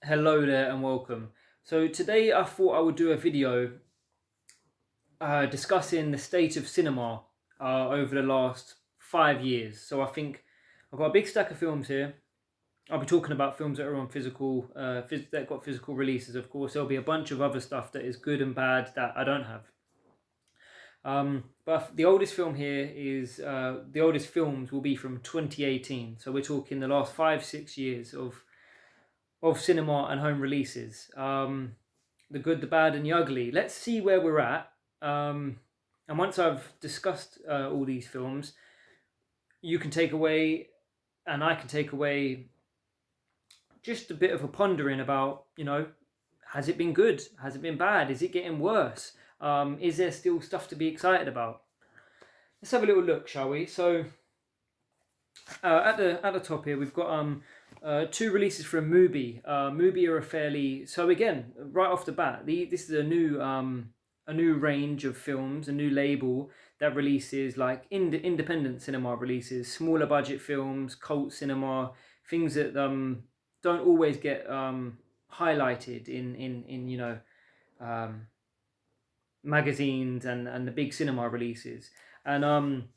Hello there and welcome. So today I thought I would do a video discussing the state of cinema over the last 5 years. So I think I've got a big stack of films here. I'll be talking about films that are on physical, that got physical releases. Of course, there'll be a bunch of other stuff that is good and bad that I don't have. But the oldest film here is the oldest films will be from 2018. So we're talking the last 5-6 years of cinema and home releases. The good, the bad, and the ugly. Let's see where we're at. And once I've discussed all these films, you can take away, and I can take away, just a bit of a pondering about, has it been good? Has it been bad? Is it getting worse? Is there still stuff to be excited about? Let's have a little look, shall we? So, at the top here, we've got two releases from Mubi. Mubi are a fairly, so again, right off the bat, this is a new range of films, a new label that releases like independent cinema releases, smaller budget films, cult cinema, things that don't always get highlighted in magazines and the big cinema releases. And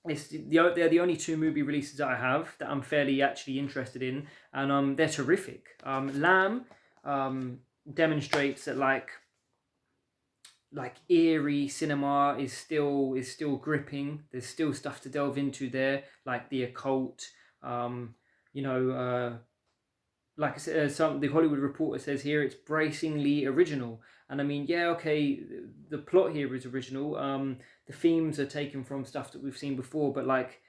they're the only two movie releases that I have that I'm fairly actually interested in, and they're terrific. Lamb demonstrates that like eerie cinema is still gripping. There's still stuff to delve into there, like the occult. You know, like I said, the Hollywood Reporter says here, it's bracingly original. And I mean, yeah, okay, the plot here is original. The themes are taken from stuff that we've seen before, but like,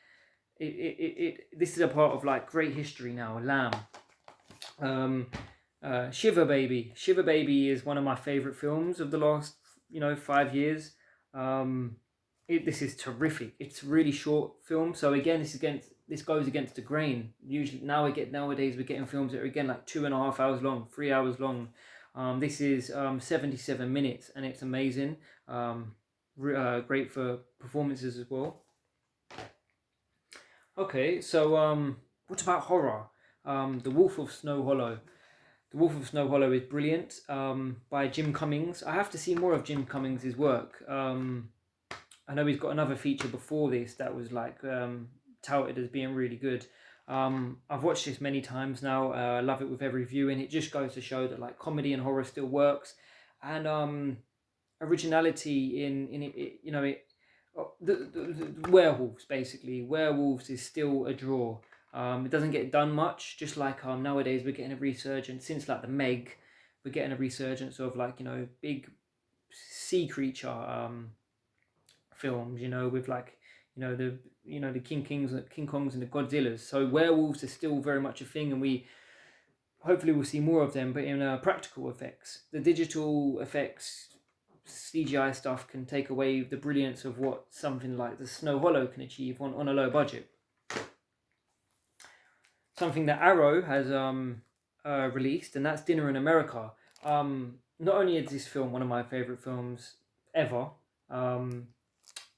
this is a part of like great history now. Lamb. Shiver Baby. Shiver Baby is one of my favorite films of the last 5 years. This is terrific. It's a really short film, so again, this goes against the grain. Usually nowadays we're getting films that are again like 2.5 hours long, 3 hours long. This is 77 minutes, and it's amazing. Great for performances as well. Okay, so what about horror? The Wolf of Snow Hollow. The Wolf of Snow Hollow is brilliant, by Jim Cummings. I have to see more of Jim Cummings' work. I know he's got another feature before this that was like touted as being really good. I've watched this many times now. I love it with every viewing. It just goes to show that like comedy and horror still works, and originality in it. The werewolves, basically. Werewolves is still a draw. It doesn't get done much. Just like nowadays we're getting a resurgence since like the Meg. We're getting a resurgence of like big sea creature films. With like the King Kongs and the Godzillas. So werewolves are still very much a thing, and we hopefully will see more of them. But in practical effects, the digital effects, CGI stuff can take away the brilliance of what something like the Snow Hollow can achieve on a low budget. Something that Arrow has released, and that's Dinner in America. Not only is this film one of my favorite films ever,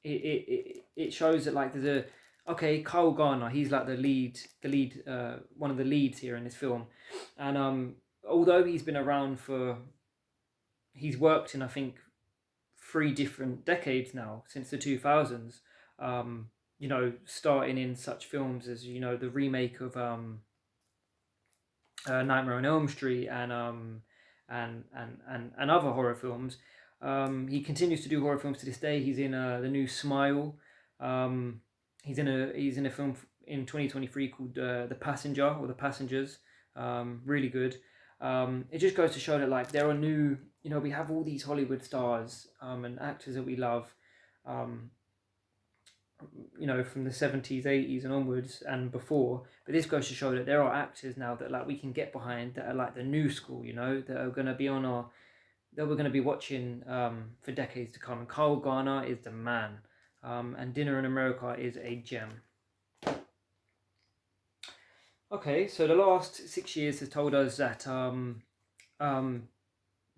it shows that like there's Kyle Garner, he's like the lead, one of the leads here in this film, and although he's been around he's worked in I think 3 different decades now since the 2000s. Starting in such films as the remake of Nightmare on Elm Street and other horror films. He continues to do horror films to this day. He's in the new Smile. He's in a film in 2023 called The Passenger or The Passengers. Really good. It just goes to show that like there are new, we have all these Hollywood stars and actors that we love, from the 70s, 80s and onwards and before. But this goes to show that there are actors now that like we can get behind, that are like the new school, that are going to be that we're going to be watching for decades to come. And Kyle Garner is the man, and Dinner in America is a gem. Okay, so the last 6 years has told us that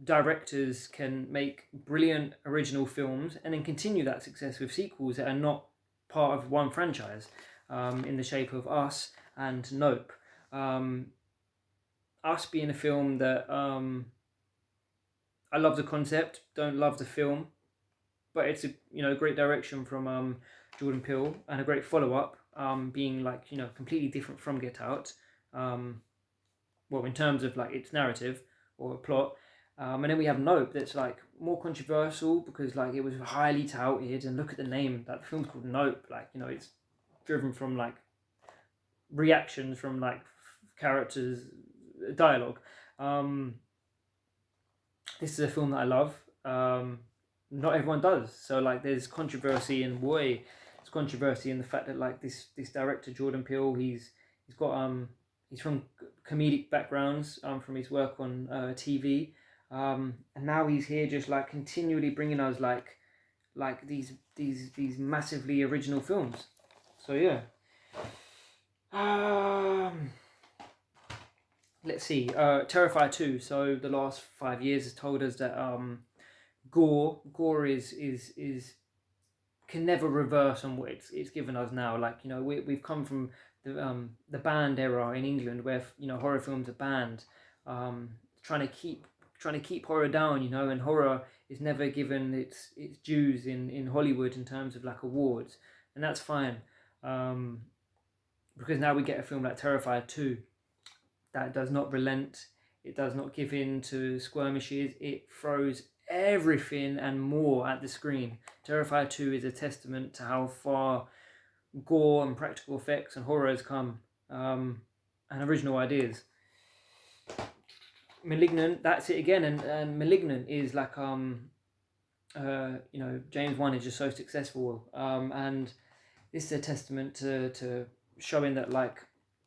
directors can make brilliant original films and then continue that success with sequels that are not part of one franchise, in the shape of Us and Nope. Us being a film that I love the concept, don't love the film, but it's a great direction from Jordan Peele, and a great follow up, being like completely different from Get Out. Um, well, in terms of like its narrative or plot. And then we have Nope, that's like more controversial because like it was highly touted, and look at the name, that film's called Nope. Like it's driven from like reactions from like characters, dialogue. Um, this is a film that I love. Not everyone does. So like there's controversy, and boy, there's controversy in the fact that like this director Jordan Peele, he's got he's from comedic backgrounds, from his work on TV, and now he's here just like continually bringing us like these massively original films. So yeah. Let's see. Terrifier 2. So the last 5 years has told us that gore is can never reverse on what it's given us now. Like we've come from the banned era in England, where horror films are banned, trying to keep horror down, and horror is never given its dues in Hollywood in terms of like awards, and that's fine, because now we get a film like Terrifier 2 that does not relent. It does not give in to skirmishes. It throws everything and more at the screen. Terrifier 2 is a testament to how far gore and practical effects and horror has come, and original ideas. Malignant, that's it again, and Malignant is like James Wan is just so successful, and this is a testament to showing that like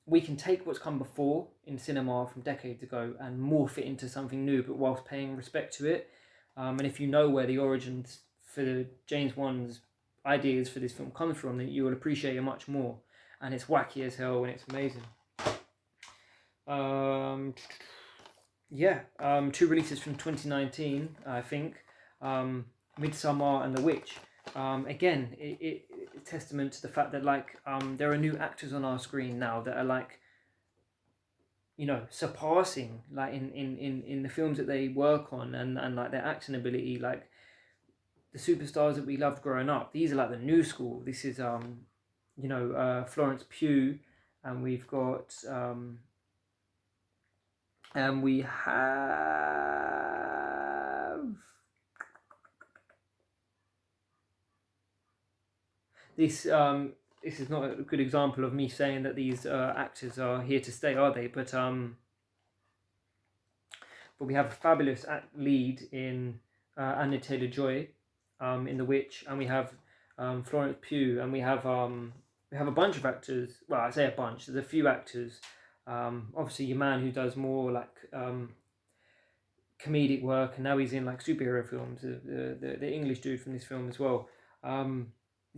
we can take what's come before in cinema from decades ago and morph it into something new, but whilst paying respect to it. And if you know where the origins for James Wan's ideas for this film comes from, then you will appreciate it much more. And it's wacky as hell, and it's amazing. Two releases from 2019, I think. Midsommar and The Witch. Again, it testament to the fact that like there are new actors on our screen now that are like surpassing like in the films that they work on, and like their acting ability, like the superstars that we loved growing up. These are like the new school. This is Florence Pugh, and we've got and we have this this is not a good example of me saying that these actors are here to stay, are they? But we have a fabulous lead in Anya Taylor-Joy in The Witch, and we have Florence Pugh, and we have a bunch of actors. Well, I say a bunch. There's a few actors. Obviously, your man who does more like comedic work, and now he's in like superhero films. The English dude from this film as well.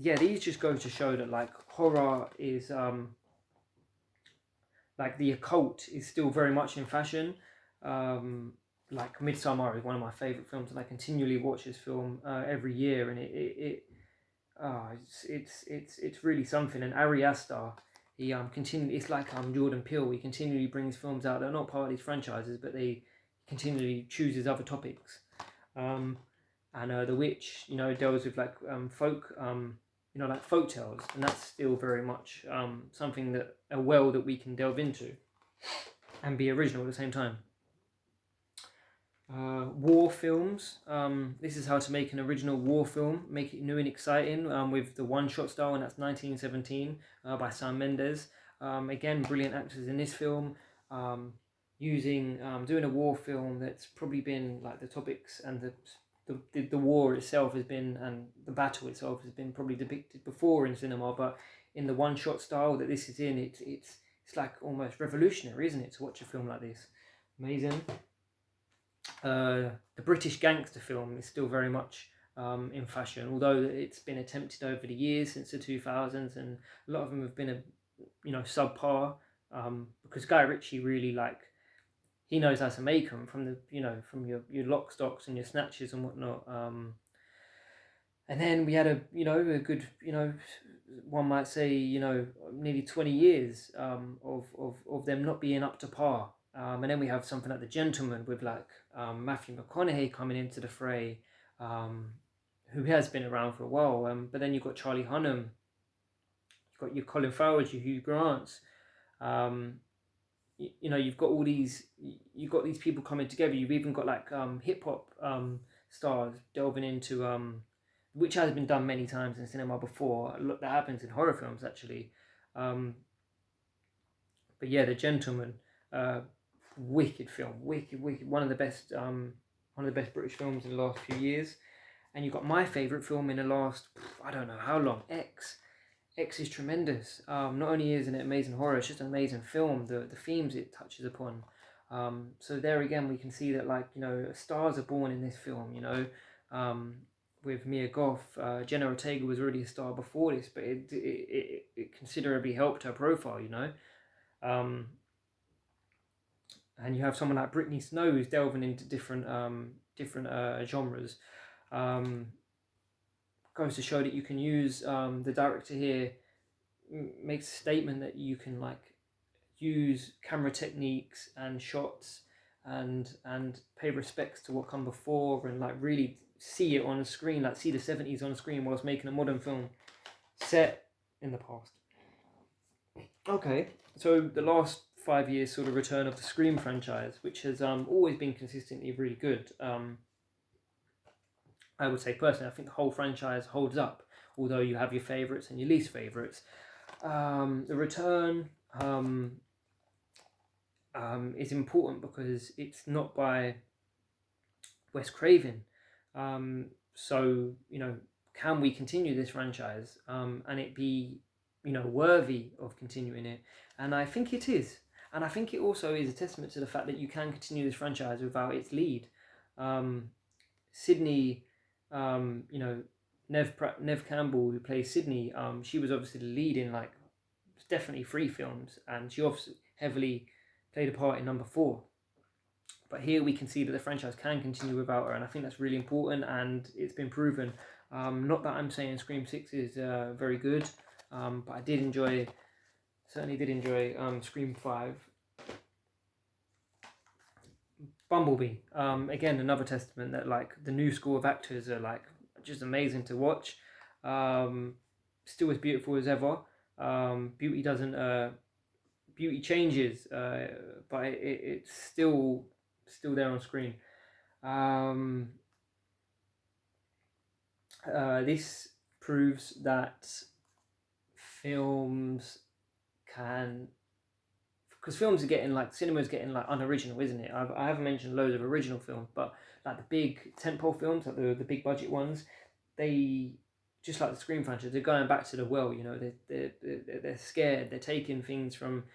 These just go to show that like horror is like the occult is still very much in fashion. Like Midsommar is one of my favorite films, and I continually watch this film every year, and it's really something. And Ari Aster, he it's like Jordan Peele. He continually brings films out that are not part of these franchises, but they continually chooses other topics. And The Witch, deals with like folk, like folk tales, and that's still very much something that a well that we can delve into and be original at the same time. War films. This is how to make an original war film, make it new and exciting, with the one-shot style, and that's 1917 by Sam Mendes. Again, brilliant actors in this film. Doing a war film that's probably been like the topics and the war itself has been, and the battle itself has been probably depicted before in cinema, but in the one-shot style that this is in, it's like almost revolutionary, isn't it, to watch a film like this? Amazing. The British gangster film is still very much in fashion, although it's been attempted over the years since the 2000s, and a lot of them have been subpar, because Guy Ritchie really he knows how to make them from from your Lock, Stocks and your Snatches and whatnot. And then we had a good one might say nearly 20 years of them not being up to par. And then we have something like The Gentleman with like Matthew McConaughey coming into the fray, who has been around for a while. But then you've got Charlie Hunnam, you've got your Colin Farrell, your Hugh Grants. You know, you've got all these, you've got these people coming together. You've even got like hip hop stars delving into which has been done many times in cinema before. Look, that happens in horror films actually. But yeah, The Gentleman, wicked film, wicked, one of the best British films in the last few years. And you've got my favourite film in the last, I don't know how long, X. X is tremendous. Not only is it an amazing horror, it's just an amazing film. The themes it touches upon. So there again, we can see that, like, you know, stars are born in this film. You know, with Mia Goth, Jenna Ortega was already a star before this, but it considerably helped her profile. You know, and you have someone like Brittany Snow who's delving into different genres. Goes to show that you can use the director here makes a statement that you can like use camera techniques and shots and pay respects to what come before and like really see it on the screen, like see the 70s on the screen whilst making a modern film set in the past. Okay, so the last 5 years sort of return of the Scream franchise, which has always been consistently really good. I would say personally, I think the whole franchise holds up, although you have your favourites and your least favourites. The return is important because it's not by Wes Craven. So, you know, can we continue this franchise and it be, you know, worthy of continuing it? And I think it is. And I think it also is a testament to the fact that you can continue this franchise without its lead. Sydney, you know, Nev Campbell, who plays Sydney, she was obviously the lead in like definitely 3 films, and she obviously heavily played a part in number 4. But here we can see that the franchise can continue without her, and I think that's really important, and it's been proven. Not that I'm saying Scream 6 is very good, but I certainly did enjoy Scream 5. Bumblebee, again, another testament that like the new school of actors are like just amazing to watch. Still as beautiful as ever. Beauty changes, but it's still there on screen. This proves that films can, because films are getting like, cinema is getting like unoriginal, isn't it? I haven't mentioned loads of original films, but like the big tentpole films, like the big budget ones, they, just like the Scream franchise, they're going back to the well. You know, they're scared. They're taking things from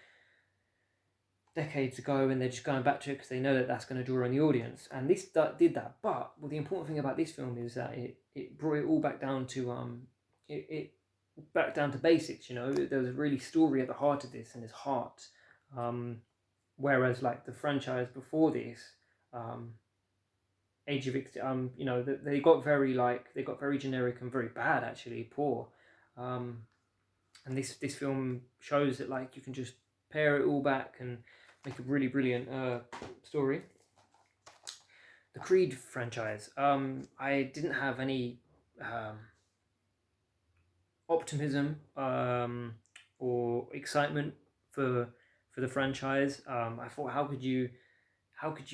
decades ago and they're just going back to it because they know that that's going to draw on the audience. And this did that. But well, the important thing about this film is that it brought it all back down to back down to basics. You know, there was really story at the heart of this and its heart. Whereas like the franchise before this, Age of you know, they got very generic and very bad, actually, poor. And this film shows that like you can just pare it all back and make a really brilliant story. The Creed franchise. I didn't have any optimism or excitement for the franchise. I thought, how could you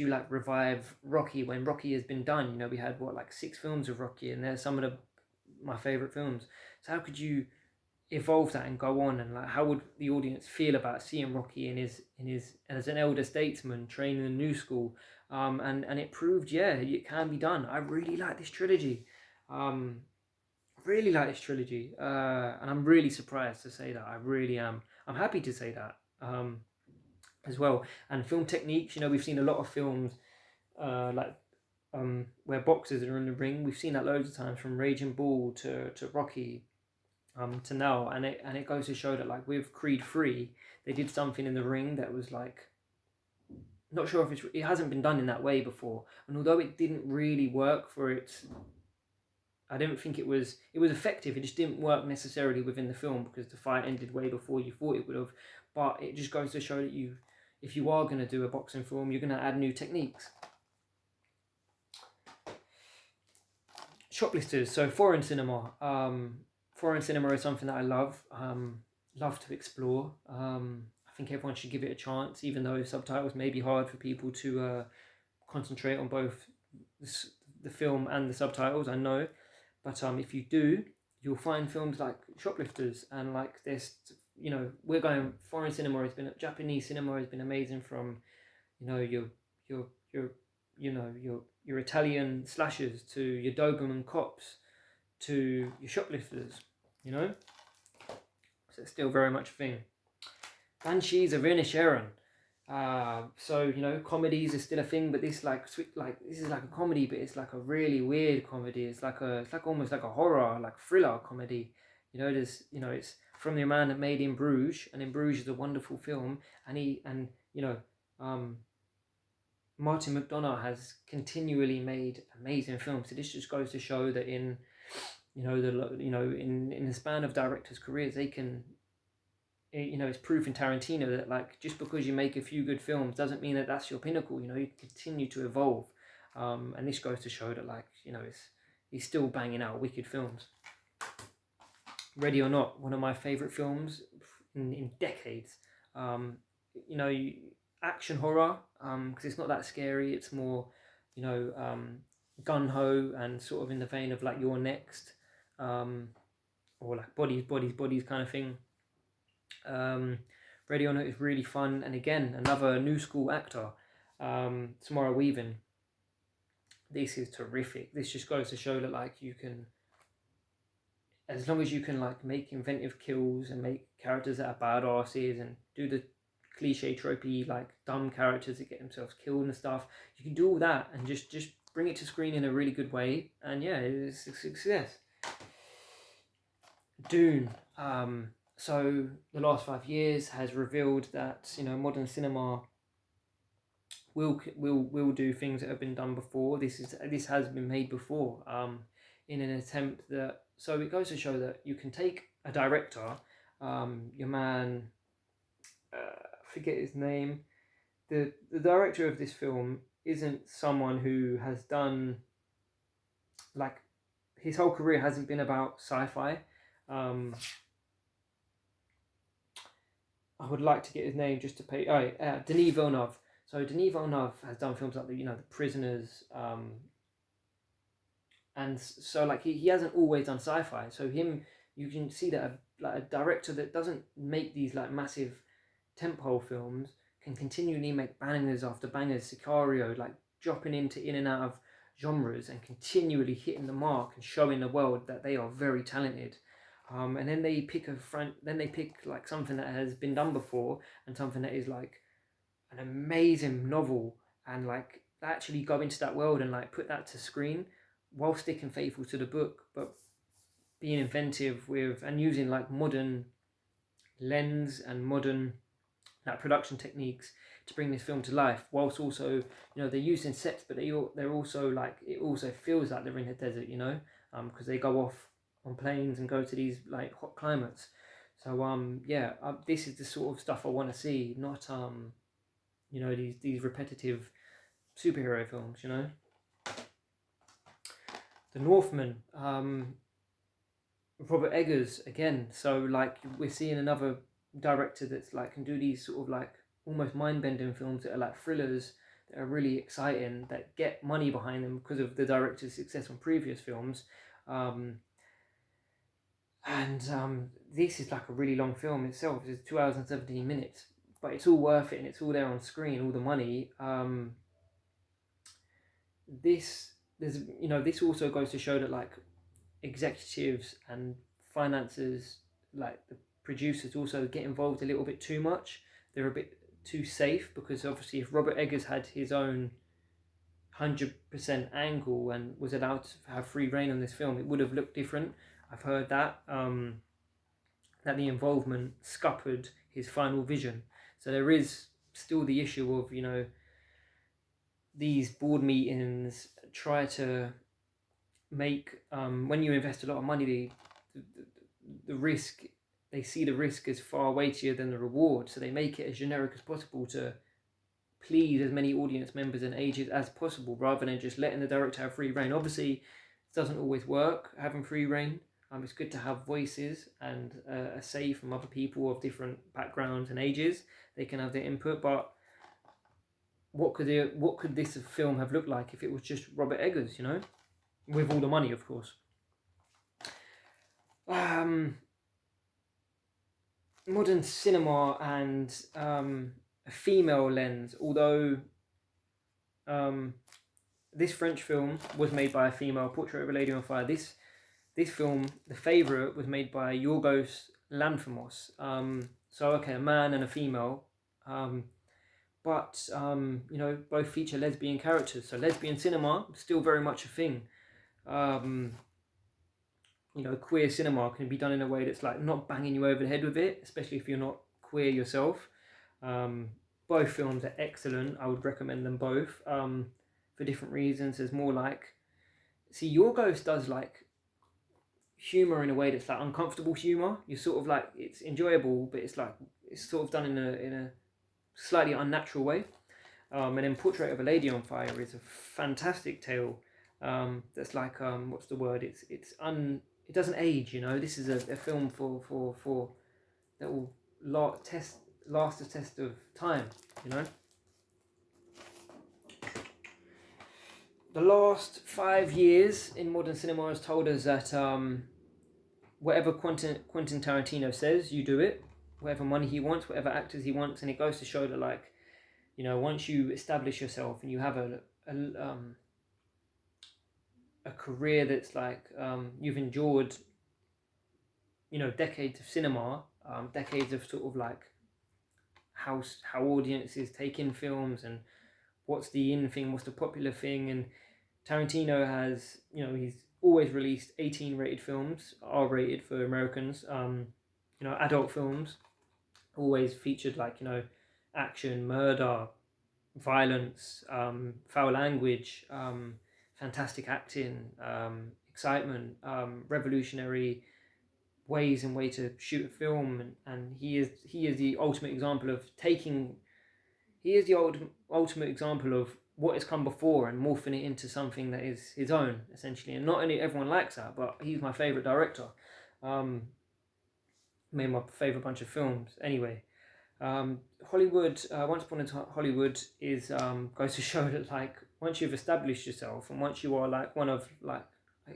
like revive Rocky when Rocky has been done? You know, we had like 6 films of Rocky, and they're some of my favorite films. So how could you evolve that and go on, and like how would the audience feel about seeing Rocky in his as an elder statesman training in the new school? And it proved, yeah, it can be done. I really like this trilogy. And I'm really surprised to say that. I really am. I'm happy to say that as well. And film techniques, you know, we've seen a lot of films where boxers are in the ring. We've seen that loads of times, from Raging Bull to Rocky to now, and it goes to show that like with Creed 3, they did something in the ring that was like, not sure if it hasn't been done in that way before, and although it didn't really work for its, I don't think it was effective. It just didn't work necessarily within the film because the fight ended way before you thought it would have. But it just goes to show that if you are going to do a boxing film, you're going to add new techniques. Shoplifters, so foreign cinema. Foreign cinema is something that I love to explore. I think everyone should give it a chance, even though subtitles may be hard for people to concentrate on both the film and the subtitles, I know. But if you do, you'll find films like Shoplifters, and like this, we're going, foreign cinema has been, Japanese cinema has been amazing, from, your your Italian slashers to your Doberman cops to your Shoplifters, so it's still very much a thing. Banshees of Inisherin. So comedies are still a thing, but this is like a comedy, but it's like a really weird comedy. It's like almost like a horror, like thriller comedy. It's from the man that made In Bruges, and In Bruges is a wonderful film, and Martin McDonagh has continually made amazing films. So this just goes to show that in the span of directors' careers, they can. It's proof in Tarantino that, like, just because you make a few good films doesn't mean that that's your pinnacle. You continue to evolve, and this goes to show that, like, he's still banging out wicked films. Ready or Not, one of my favorite films in decades. Action horror, because it's not that scary. It's more, gun ho, and sort of in the vein of like You're Next, or like bodies kind of thing. Ready or Not is really fun, and again, another new school actor, Samara Weaving. This is terrific. This just goes to show that, like, you can, as long as you can, like, make inventive kills and make characters that are badasses and do the cliche tropey, like, dumb characters that get themselves killed and stuff, you can do all that and just bring it to screen in a really good way, and yeah, it's a success. Dune. So the last 5 years has revealed that modern cinema will do things that have been done before. This has been made before, in an attempt that, so it goes to show that you can take a director, your man, forget his name, the director of this film isn't someone who has done, like, his whole career hasn't been about sci-fi. I would like to get his name just to pay. Denis Villeneuve. So Denis Villeneuve has done films like the Prisoners, and so, like, he hasn't always done sci-fi. So you can see that a director that doesn't make these, like, massive tentpole films can continually make bangers after bangers. Sicario, like, dropping in and out of genres and continually hitting the mark and showing the world that they are very talented. And then they pick like something that has been done before, and something that is like an amazing novel, and like actually go into that world and like put that to screen while sticking faithful to the book, but being inventive with and using like modern lens and modern production techniques to bring this film to life, whilst also they're using sets, but they're also like, it also feels like they're in the desert, because they go off on planes and go to these like hot climates. So this is the sort of stuff I want to see, not these repetitive superhero films. The Northman, Robert Eggers again. So like we're seeing another director that's like can do these sort of like almost mind-bending films that are like thrillers that are really exciting, that get money behind them because of the director's success on previous films. This is like a really long film itself. It's 2 hours and 17 minutes, but it's all worth it, and it's all there on screen, all the money. This also goes to show that like executives and finances, like the producers, also get involved a little bit too much. They're a bit too safe, because obviously if Robert Eggers had his own 100% angle and was allowed to have free reign on this film, it would have looked different. I've heard that that the involvement scuppered his final vision. So there is still the issue of these board meetings try to make when you invest a lot of money, the risk, they see the risk as far weightier than the reward, so they make it as generic as possible to please as many audience members and ages as possible, rather than just letting the director have free reign. Obviously, it doesn't always work having free reign. It's good to have voices and a say from other people of different backgrounds and ages. They can have their input, but what could this film have looked like if it was just Robert Eggers, you know, with all the money, of course. Modern cinema and a female lens, although this French film was made by a female, Portrait of a Lady on Fire. This film, The Favourite, was made by Yorgos Lanthimos. So okay, a man and a female, but you know, both feature lesbian characters. So lesbian cinema still very much a thing. You know, queer cinema can be done in a way that's like not banging you over the head with it, especially if you're not queer yourself. Both films are excellent. I would recommend them both for different reasons. There's more like, see, Yorgos does like humor in a way that's like uncomfortable humor. You're sort of like, it's enjoyable, but it's like, it's sort of done in a slightly unnatural way. And then Portrait of a Lady on Fire is a fantastic tale. That's like what's the word? It doesn't age. You know, this is a film for that will last the test of time. You know. The last 5 years in modern cinema has told us that whatever Quentin Tarantino says, you do it. Whatever money he wants, whatever actors he wants, and it goes to show that, like, you know, once you establish yourself and you have a career that's like you've endured, you know, decades of cinema, decades of sort of like how audiences take in films and what's the in thing, what's the popular thing. And Tarantino has, you know, he's always released 18 rated films, R rated for Americans, you know, adult films, always featured like, you know, action, murder, violence, foul language, fantastic acting, excitement, revolutionary ways and way to shoot a film, and he is the ultimate example of ultimate example of what has come before and morphing it into something that is his own, essentially. And not only everyone likes that, but he's my favorite director. Made my favorite bunch of films anyway. Hollywood, Once Upon a Time Hollywood is goes to show that, like, once you've established yourself and once you are like one of, like,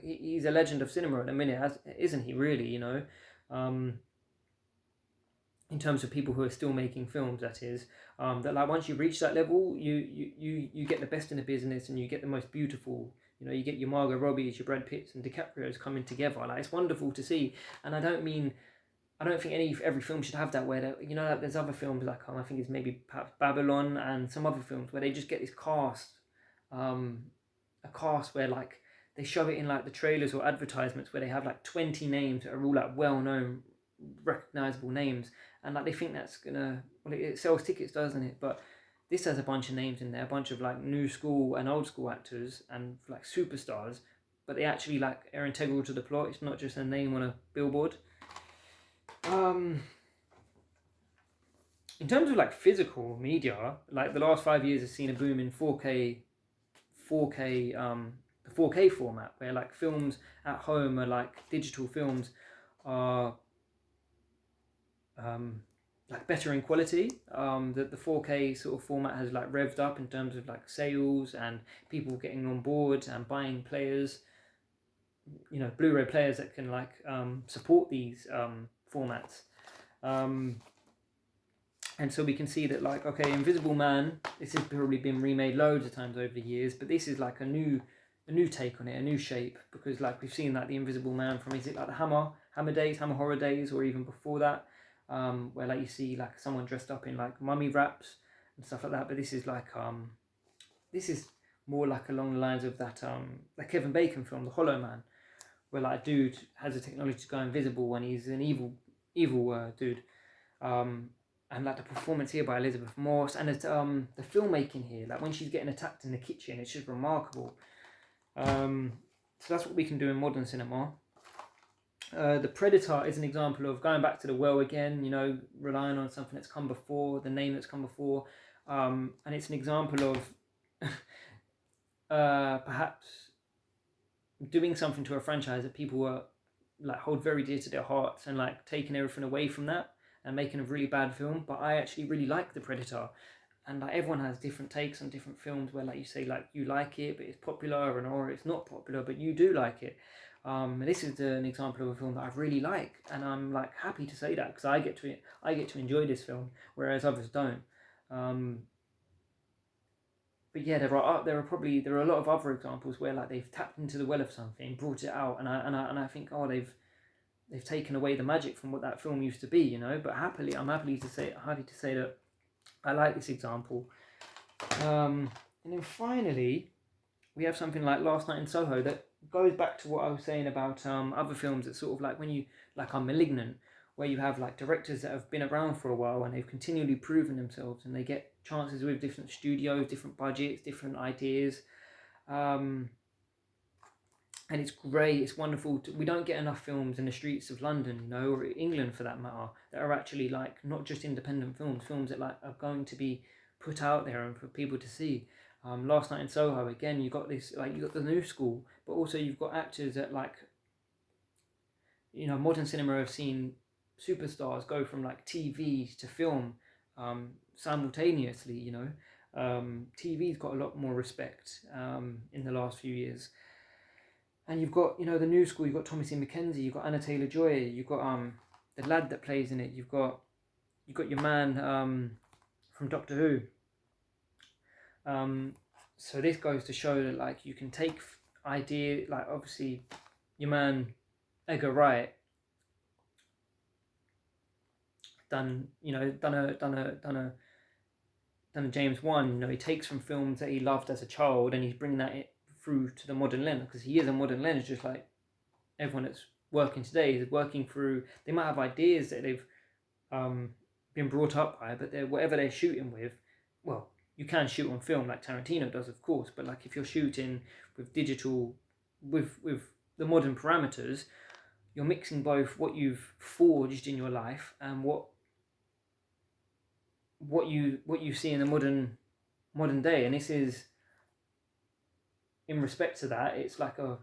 he's a legend of cinema at the minute, isn't he, really, you know, in terms of people who are still making films, that is, that like once you reach that level, you get the best in the business and you get the most beautiful, you know, you get your Margot Robbies, your Brad Pitts and DiCaprio's coming together. Like, it's wonderful to see. And I don't think every film should have that, where, you know, there's other films like, I think it's maybe perhaps Babylon and some other films where they just get this cast, a cast where, like, they show it in like the trailers or advertisements where they have like 20 names that are all like well-known, recognizable names, and like they think that's gonna, well, it sells tickets, doesn't it? But this has a bunch of names in there, a bunch of like new school and old school actors and like superstars, but they actually like are integral to the plot. It's not just a name on a billboard. In terms of like physical media, like the last 5 years has seen a boom in 4K, the 4K format, where like films at home are like digital films are like better in quality. The 4K sort of format has like revved up in terms of like sales and people getting on board and buying players, you know, Blu-ray players that can like support these formats. And so we can see that, like, okay, Invisible Man, this has probably been remade loads of times over the years, but this is like a new take on it, a new shape, because like we've seen like the Invisible Man from, is it like the Hammer Horror Days, or even before that, where like you see like someone dressed up in like mummy wraps and stuff like that. But this is like this is more like along the lines of that that Kevin Bacon film, The Hollow Man, where like a dude has the technology to go invisible when he's an evil dude. And like the performance here by Elizabeth Moss, and it's the filmmaking here, like when she's getting attacked in the kitchen, it's just remarkable. So that's what we can do in modern cinema. The Predator is an example of going back to the well again, you know, relying on something that's come before, the name that's come before. And it's an example of perhaps doing something to a franchise that people were like hold very dear to their hearts, and like taking everything away from that and making a really bad film. But I actually really like The Predator, and like everyone has different takes on different films where like you say like you like it but it's popular, and or it's not popular but you do like it. This is an example of a film that I really like, and I'm like happy to say that because I get to enjoy this film, whereas others don't. Um, but yeah, there are a lot of other examples where like they've tapped into the well of something, brought it out, and I think, oh, they've taken away the magic from what that film used to be, you know. But I'm happy to say that I like this example. And then finally, we have something like Last Night in Soho that goes back to what I was saying about other films that sort of like when you like are Malignant, where you have like directors that have been around for a while and they've continually proven themselves, and they get chances with different studios, different budgets, different ideas. Um, and it's great, it's wonderful. We don't get enough films in the streets of London, you know, or England for that matter, that are actually like not just independent films that like are going to be put out there and for people to see. Last Night in Soho, again, you got this like you got the new school, but also you've got actors that like, you know, modern cinema have seen superstars go from like TV to film simultaneously. You know, TV's got a lot more respect in the last few years. And you've got, you know, the new school. You've got Thomasin McKenzie. You've got Anna Taylor Joy. You've got the lad that plays in it. You've got your man from Doctor Who. So this goes to show that like you can take idea, like obviously your man Edgar Wright done a James Wan. You know, he takes from films that he loved as a child and he's bringing that through to the modern lens, because he is a modern lens, just like everyone that's working today is working through. They might have ideas that they've been brought up by, but whatever they're shooting with, well, you can shoot on film like Tarantino does, of course, but like if you're shooting with digital, with the modern parameters, you're mixing both what you've forged in your life and what you see in the modern day. And this is, in respect to that, it's like a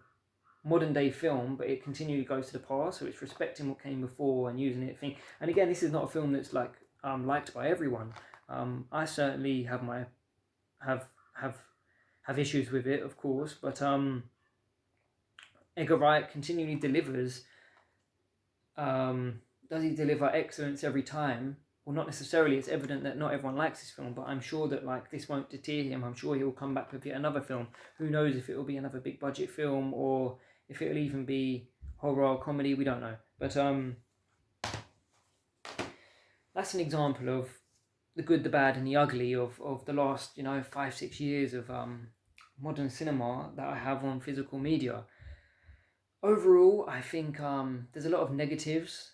modern day film, but it continually goes to the past, so it's respecting what came before and using it thing. And again, this is not a film that's like liked by everyone. I certainly have my have issues with it, of course, but Edgar Wright continually delivers. Does he deliver excellence every time? Well, not necessarily. It's evident that not everyone likes this film, but I'm sure that like this won't deter him. I'm sure he'll come back with yet another film. Who knows if it will be another big budget film or if it'll even be horror or comedy. We don't know. But that's an example of the good, the bad, and the ugly of the last 5-6 years of modern cinema that I have on physical media. Overall, I think there's a lot of negatives.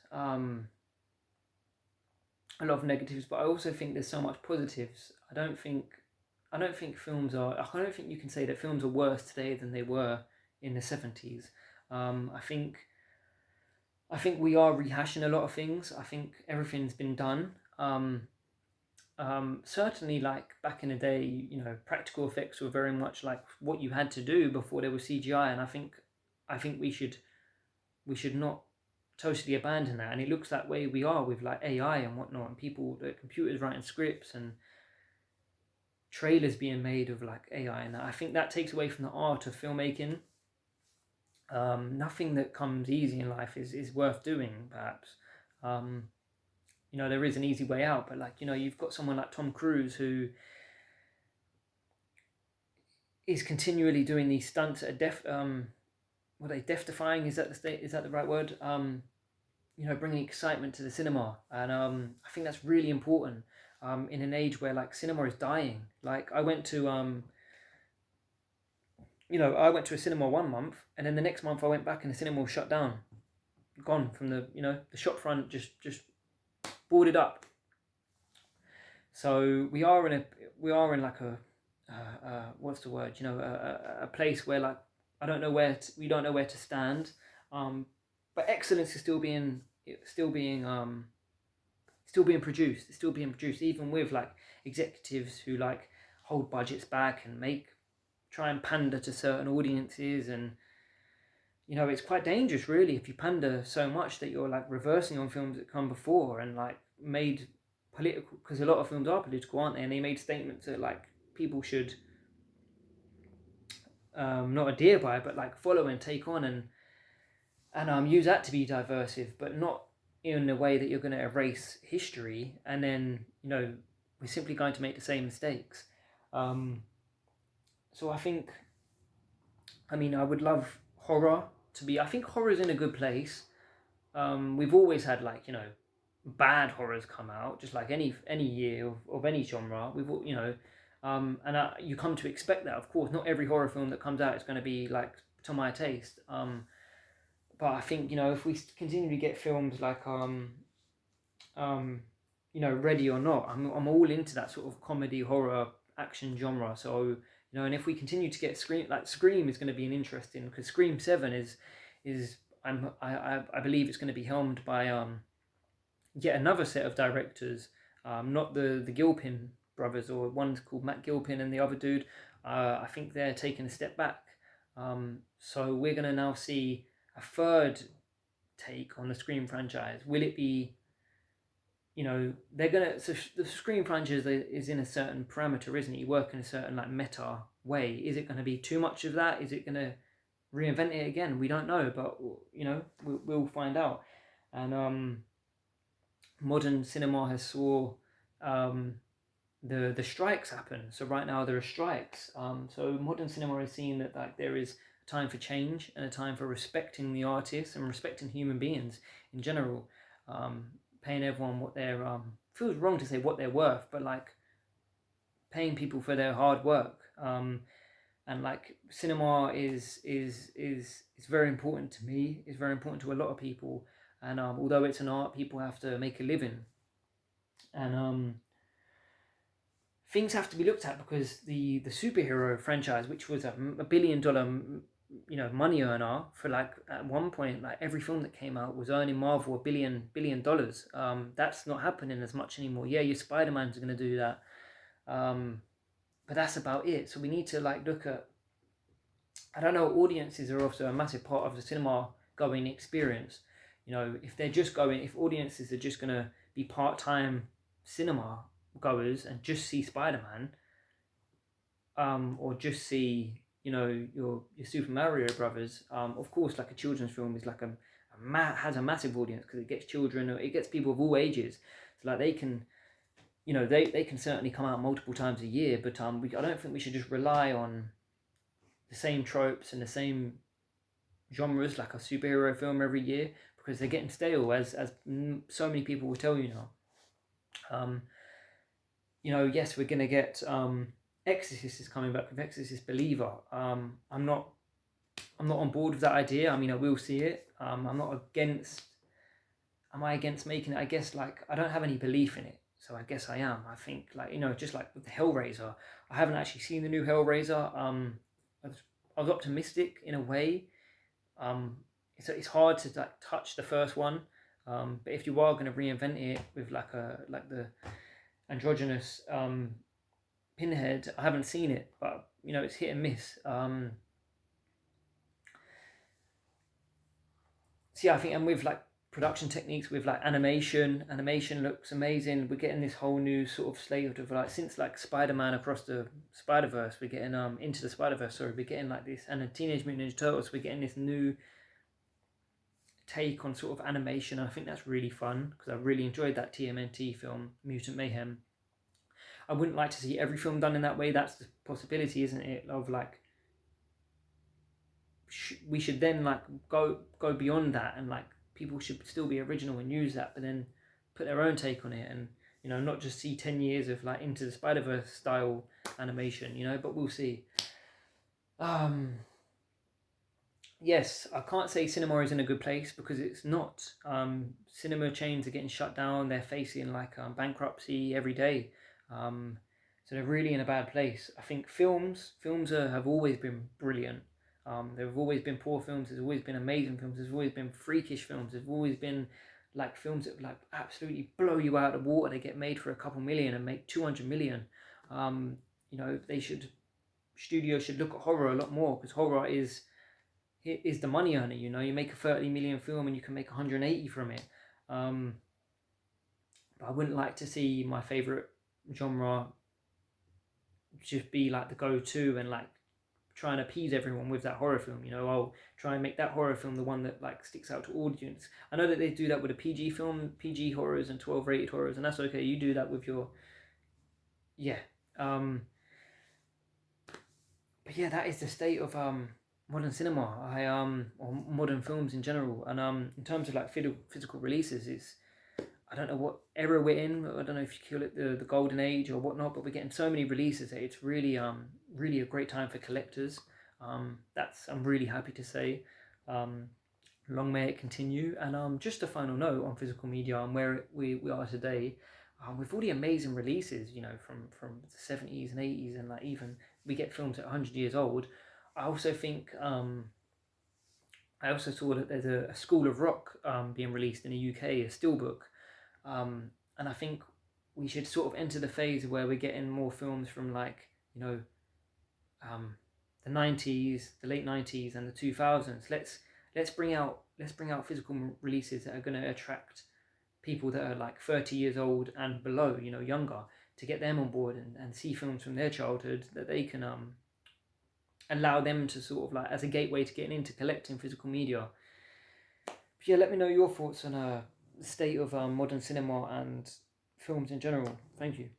But I also think there's so much positives. I don't think you can say that films are worse today than they were in the 70s. I think we are rehashing a lot of things. I think everything's been done. Certainly, like back in the day, practical effects were very much like what you had to do before there was CGI, and I think we should not totally abandon that. And it looks that way we are with like AI and whatnot, and the computers writing scripts and trailers being made of like AI, and I think that takes away from the art of filmmaking. Nothing that comes easy in life is worth doing, perhaps. There is an easy way out, but like, you've got someone like Tom Cruise who is continually doing these stunts at death-defying, is that the right word? Bringing excitement to the cinema, and I think that's really important in an age where like cinema is dying. Like I went to a cinema 1 month, and then the next month I went back and the cinema was shut down, gone from the shop front, just boarded up. So we are in like a what's the word? A place where like we don't know where to stand. But excellence is still being still being produced. It's still being produced, even with like executives who like hold budgets back and try and pander to certain audiences. And you know, it's quite dangerous really if you pander so much that you're like reversing on films that come before and like made political, because a lot of films are political, aren't they? And they made statements that like people should not adhere by, but like follow and take on, and use that to be diversive, but not in a way that you're going to erase history. And then, you know, we're simply going to make the same mistakes. So I think, I mean, I would love horror to be. I think horror's in a good place. We've always had like, you know, bad horrors come out, just like any year of any genre. You know, you come to expect that. Of course, not every horror film that comes out is going to be like to my taste. But I think, you know, if we continue to get films like you know, Ready or Not, I'm all into that sort of comedy horror action genre. So, you know, and if we continue to get Scream is going to be an interesting, because Scream 7 is I believe it's going to be helmed by yet another set of directors, not the Gilpin brothers, or one's called Matt Gilpin and the other dude. I think they're taking a step back. So we're going to now see a third take on the Scream franchise. Will it be, you know, they're gonna, so the Scream franchise is in a certain parameter, isn't it? You work in a certain like meta way. Is it going to be too much of that? Is it going to reinvent it again? We don't know, but you know, we'll find out. And modern cinema has saw the strikes happen. So right now there are strikes. So modern cinema has seen that like there is a time for change and a time for respecting the artists and respecting human beings in general. Paying everyone what they're feels wrong to say what they're worth, but like paying people for their hard work. And like cinema is very important to me. It's very important to a lot of people. And although it's an art, people have to make a living. And things have to be looked at, because the superhero franchise, which was $1 billion, you know, money earner for like at one point, like every film that came out was earning Marvel $1 billion. That's not happening as much anymore. Yeah, your Spider-Man's going to do that, but that's about it. So we need to like look at, I don't know, audiences are also a massive part of the cinema going experience. You know, if audiences are just going to be part-time cinema goers and just see Spider-Man, or just see, you know, your Super Mario Brothers. Of course, like a children's film is like has a massive audience because it gets children, or it gets people of all ages. So like they can, you know, they can certainly come out multiple times a year. But I don't think we should just rely on the same tropes and the same genres like a superhero film every year, because they're getting stale, as so many people will tell you now. You know, yes, we're gonna get Exorcist is coming back with Exorcist Believer. I'm not on board with that idea. I mean, I will see it. I'm not against. Am I against making it? I guess like I don't have any belief in it, so I guess I am. I think like, you know, just like with the Hellraiser, I haven't actually seen the new Hellraiser. I was optimistic in a way. It's hard to like touch the first one. But if you are going to reinvent it with like the androgynous Pinhead, I haven't seen it, but you know, it's hit and miss. So yeah, I think, and with like production techniques, with like animation looks amazing. We're getting this whole new sort of slate of like, since like Spider-Man Across the Spider-Verse, we're getting Into the Spider-Verse, sorry, we're getting like this, and then Teenage Mutant Ninja Turtles, we're getting this new take on sort of animation. I think that's really fun, because I really enjoyed that TMNT film, Mutant Mayhem. I wouldn't like to see every film done in that way. That's the possibility, isn't it? Of like, we should then like go beyond that, and like people should still be original and use that, but then put their own take on it, and you know, not just see 10 years of like Into the Spider-Verse style animation, you know. But we'll see. Yes, I can't say cinema is in a good place, because it's not. Cinema chains are getting shut down. They're facing like bankruptcy every day. So they're really in a bad place. I think films have always been brilliant. There have always been poor films. There's always been amazing films. There's always been freakish films. There's always been like films that like absolutely blow you out of the water. They get made for a couple million and make 200 million. You know, studios should look at horror a lot more, because horror is the money earner. You know, you make a 30 million film and you can make 180 from it. But I wouldn't like to see my favorite genre just be like the go-to and like try and appease everyone with that horror film. You know, I'll try and make that horror film the one that like sticks out to audience. I know that they do that with a PG film, PG horrors and 12 rated horrors, and that's okay. You do that with your, yeah. But yeah, that is the state of modern cinema. Or modern films in general. And in terms of like physical releases, it's, I don't know what era we're in. I don't know if you call it the golden age or whatnot, but we're getting so many releases that it's really a great time for collectors. That's, I'm really happy to say. Long may it continue. And just a final note on physical media and where we are today. With all the amazing releases, you know, from the 70s and 80s, and like even we get films at 100 years old. I also think I also saw that there's a School of Rock being released in the UK, a steelbook. And I think we should sort of enter the phase where we're getting more films from like, you know, the 90s, the late 90s and the 2000s. Let's bring out physical releases that are going to attract people that are like 30 years old and below, you know, younger, to get them on board and see films from their childhood that they can allow them to sort of like as a gateway to getting into collecting physical media. But yeah, let me know your thoughts on the state of modern cinema and films in general. Thank you.